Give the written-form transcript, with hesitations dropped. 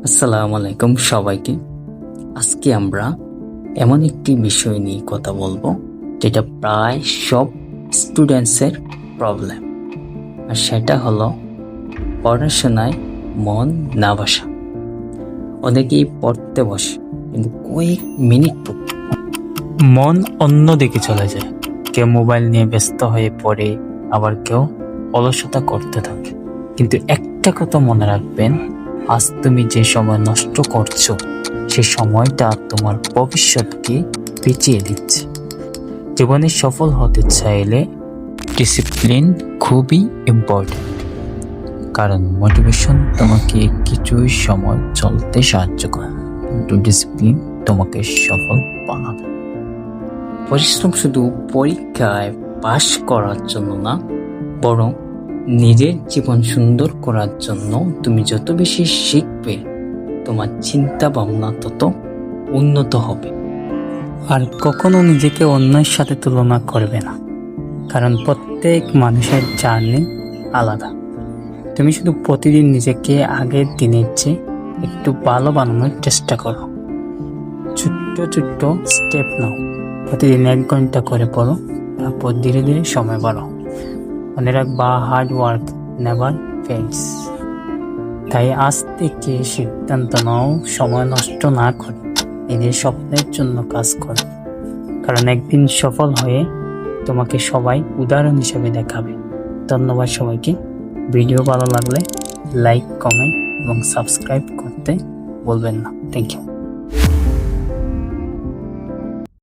আসসালামু আলাইকুম সবাইকে। আজকে আমরা এমন একটি বিষয় নিয়ে কথা বলবো যেটা প্রায় সব স্টুডেন্টসের প্রবলেম, আর সেটা হলো পড়াশোনায় মন না বসা। অনেকেই পড়তে বসে কিন্তু কয়েক মিনিট পর মন অন্যদিকে চলে যায়। কেউ মোবাইল নিয়ে ব্যস্ত হয়ে পড়ে, আবার কেউ অলসতা করতে থাকে। কিন্তু একটা কথা মনে রাখবেন, আজ তুমি যে সময় নষ্ট করছো সে সময়টা তোমার ভবিষ্যৎকে পিছিয়ে দিচ্ছে। জীবনে সফল হতে চাইলে ডিসিপ্লিন খুবই ইম্পর্টেন্ট, কারণ মোটিভেশন তোমাকে কিছু সময় চলতে সাহায্য করে, কিন্তু ডিসিপ্লিন তোমাকে সফল বানাবে। পরিশ্রম শুধু পরীক্ষায় পাশ করার জন্য না, বরং নিজের জীবন সুন্দর করার জন্য। তুমি যত বেশি শিখবে, তোমার চিন্তা ভাবনা তত উন্নত হবে। আর কখনো নিজেকে অন্যের সাথে তুলনা করবে না, কারণ প্রত্যেক মানুষের জার্নি আলাদা। তুমি শুধু প্রতিদিন নিজেকে আগের দিনের চেয়ে একটু ভালো বানানোর চেষ্টা করো। ছোট্ট ছোট্ট স্টেপ নাও। প্রতিদিন 1 ঘন্টা করে পড়ো, তারপর ধীরে ধীরে সময় বাড়াও। মনে রাখবা, হার্ড ওয়ার্ক নেভার ফেলস। তাই আজ থেকে সিদ্ধান্ত নাও, সময় নষ্ট না করে নিজের স্বপ্নের জন্য কাজ করো, কারণ একদিন সফল হয়ে তোমাকে সবাই উদাহরণ হিসেবে দেখাবে। ধন্যবাদ সবাইকে। ভিডিও ভালো লাগলে লাইক, কমেন্ট এবং সাবস্ক্রাইব করতে বলবেন না। Thank you.